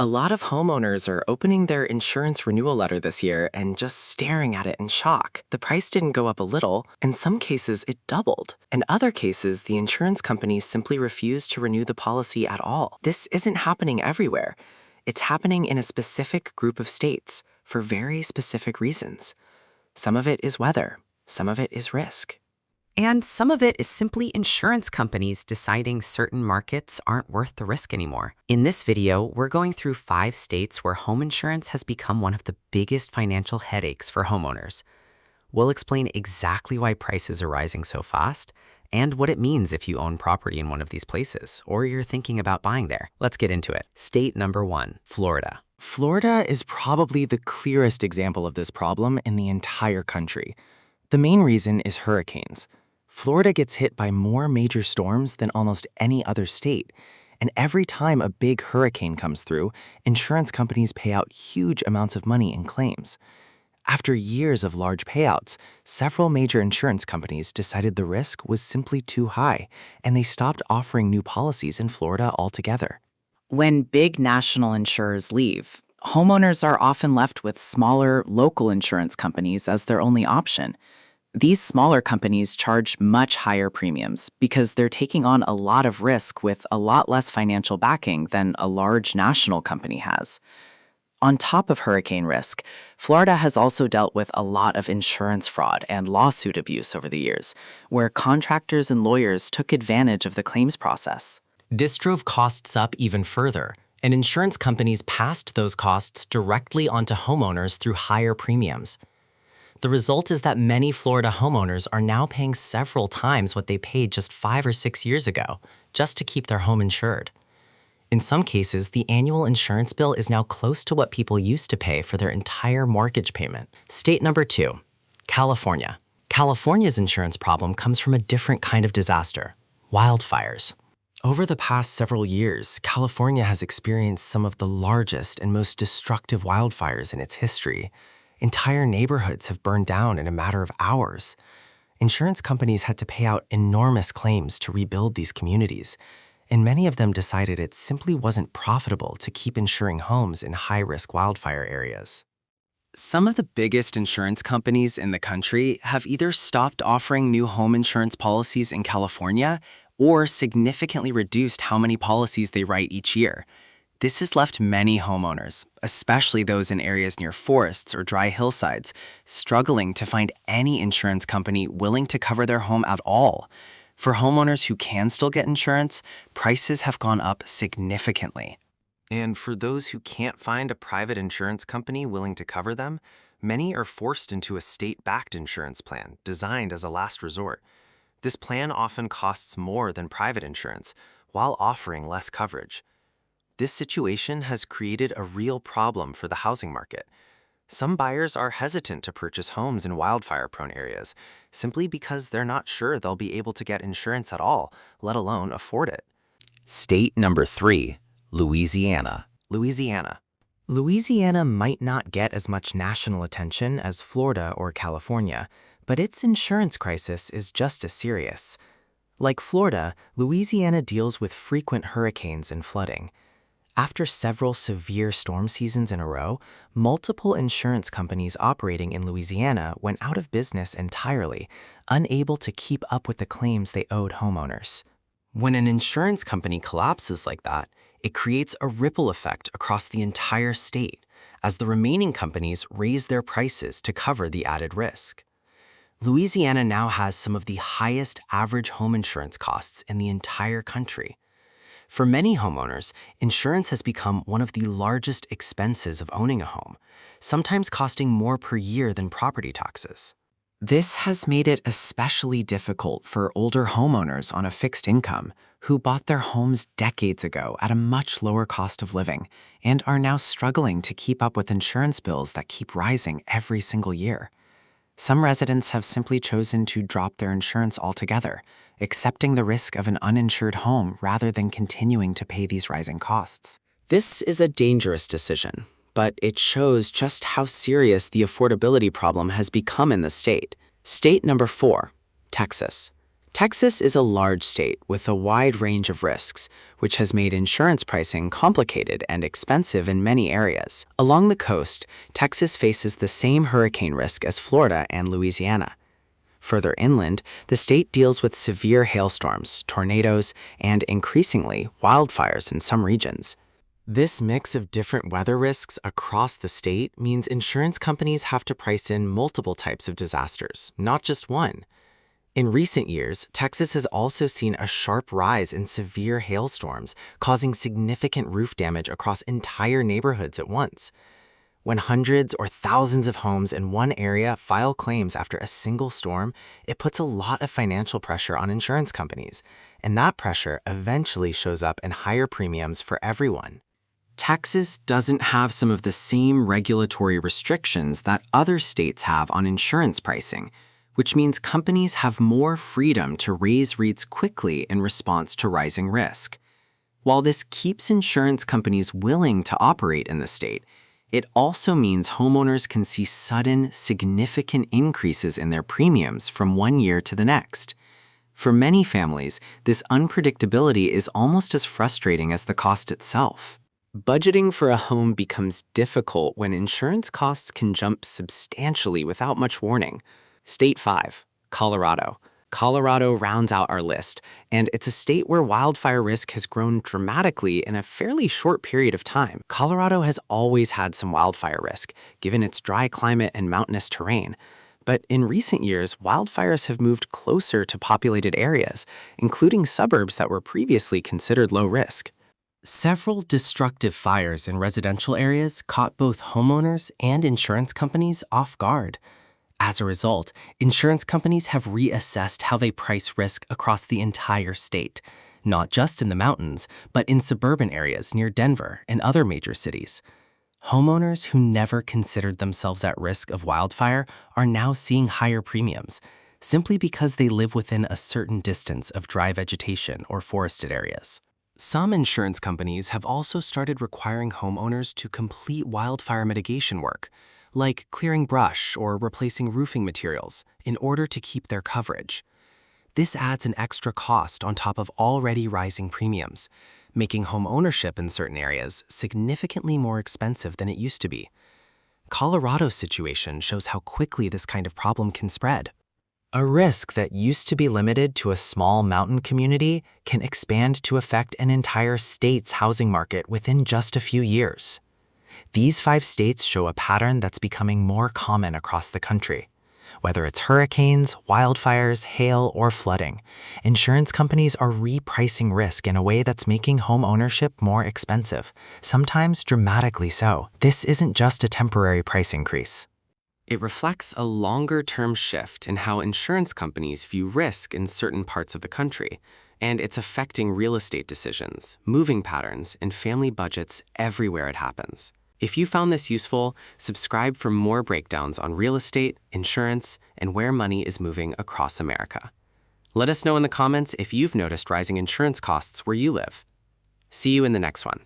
A lot of homeowners are opening their insurance renewal letter this year and just staring at it in shock. The price didn't go up a little. In some cases, it doubled. In other cases, the insurance companies simply refused to renew the policy at all. This isn't happening everywhere. It's happening in a specific group of states for very specific reasons. Some of it is weather. Some of it is risk. And some of it is simply insurance companies deciding certain markets aren't worth the risk anymore. In this video, we're going through 5 states where home insurance has become one of the biggest financial headaches for homeowners. We'll explain exactly why prices are rising so fast and what it means if you own property in one of these places or you're thinking about buying there. Let's get into it. State number 1, Florida. Florida is probably the clearest example of this problem in the entire country. The main reason is hurricanes. Florida gets hit by more major storms than almost any other state, and every time a big hurricane comes through, insurance companies pay out huge amounts of money in claims. After years of large payouts, several major insurance companies decided the risk was simply too high, and they stopped offering new policies in Florida altogether. When big national insurers leave, homeowners are often left with smaller, local insurance companies as their only option. These smaller companies charge much higher premiums because they're taking on a lot of risk with a lot less financial backing than a large national company has. On top of hurricane risk, Florida has also dealt with a lot of insurance fraud and lawsuit abuse over the years, where contractors and lawyers took advantage of the claims process. This drove costs up even further, and insurance companies passed those costs directly onto homeowners through higher premiums. The result is that many Florida homeowners are now paying several times what they paid just 5 or 6 years ago, just to keep their home insured. In some cases, the annual insurance bill is now close to what people used to pay for their entire mortgage payment. State number 2, California. California's insurance problem comes from a different kind of disaster: wildfires. Over the past several years, California has experienced some of the largest and most destructive wildfires in its history. Entire neighborhoods have burned down in a matter of hours. Insurance companies had to pay out enormous claims to rebuild these communities, and many of them decided it simply wasn't profitable to keep insuring homes in high-risk wildfire areas. Some of the biggest insurance companies in the country have either stopped offering new home insurance policies in California or significantly reduced how many policies they write each year. This has left many homeowners, especially those in areas near forests or dry hillsides, struggling to find any insurance company willing to cover their home at all. For homeowners who can still get insurance, prices have gone up significantly. And for those who can't find a private insurance company willing to cover them, many are forced into a state-backed insurance plan designed as a last resort. This plan often costs more than private insurance, while offering less coverage. This situation has created a real problem for the housing market. Some buyers are hesitant to purchase homes in wildfire-prone areas simply because they're not sure they'll be able to get insurance at all, let alone afford it. State number 3, Louisiana. Louisiana might not get as much national attention as Florida or California, but its insurance crisis is just as serious. Like Florida, Louisiana deals with frequent hurricanes and flooding. After several severe storm seasons in a row, multiple insurance companies operating in Louisiana went out of business entirely, unable to keep up with the claims they owed homeowners. When an insurance company collapses like that, it creates a ripple effect across the entire state, as the remaining companies raise their prices to cover the added risk. Louisiana now has some of the highest average home insurance costs in the entire country. For many homeowners, insurance has become one of the largest expenses of owning a home, sometimes costing more per year than property taxes. This has made it especially difficult for older homeowners on a fixed income who bought their homes decades ago at a much lower cost of living and are now struggling to keep up with insurance bills that keep rising every single year. Some residents have simply chosen to drop their insurance altogether, accepting the risk of an uninsured home rather than continuing to pay these rising costs. This is a dangerous decision, but it shows just how serious the affordability problem has become in the state. State number 4, Texas. Texas is a large state with a wide range of risks, which has made insurance pricing complicated and expensive in many areas. Along the coast, Texas faces the same hurricane risk as Florida and Louisiana. Further inland, the state deals with severe hailstorms, tornadoes, and increasingly, wildfires in some regions. This mix of different weather risks across the state means insurance companies have to price in multiple types of disasters, not just one. In recent years, Texas has also seen a sharp rise in severe hailstorms, causing significant roof damage across entire neighborhoods at once. When hundreds or thousands of homes in one area file claims after a single storm, it puts a lot of financial pressure on insurance companies, and that pressure eventually shows up in higher premiums for everyone. Texas doesn't have some of the same regulatory restrictions that other states have on insurance pricing, which means companies have more freedom to raise rates quickly in response to rising risk. While this keeps insurance companies willing to operate in the state, it also means homeowners can see sudden, significant increases in their premiums from one year to the next. For many families, this unpredictability is almost as frustrating as the cost itself. Budgeting for a home becomes difficult when insurance costs can jump substantially without much warning. State 5, Colorado. Colorado rounds out our list, and it's a state where wildfire risk has grown dramatically in a fairly short period of time. Colorado has always had some wildfire risk, given its dry climate and mountainous terrain. But in recent years, wildfires have moved closer to populated areas, including suburbs that were previously considered low risk. Several destructive fires in residential areas caught both homeowners and insurance companies off guard. As a result, insurance companies have reassessed how they price risk across the entire state, not just in the mountains, but in suburban areas near Denver and other major cities. Homeowners who never considered themselves at risk of wildfire are now seeing higher premiums, simply because they live within a certain distance of dry vegetation or forested areas. Some insurance companies have also started requiring homeowners to complete wildfire mitigation work, like clearing brush or replacing roofing materials, in order to keep their coverage. This adds an extra cost on top of already rising premiums, making home ownership in certain areas significantly more expensive than it used to be. Colorado's situation shows how quickly this kind of problem can spread. A risk that used to be limited to a small mountain community can expand to affect an entire state's housing market within just a few years. These 5 states show a pattern that's becoming more common across the country. Whether it's hurricanes, wildfires, hail, or flooding, insurance companies are repricing risk in a way that's making home ownership more expensive, sometimes dramatically so. This isn't just a temporary price increase. It reflects a longer-term shift in how insurance companies view risk in certain parts of the country, and it's affecting real estate decisions, moving patterns, and family budgets everywhere it happens. If you found this useful, subscribe for more breakdowns on real estate, insurance, and where money is moving across America. Let us know in the comments if you've noticed rising insurance costs where you live. See you in the next one.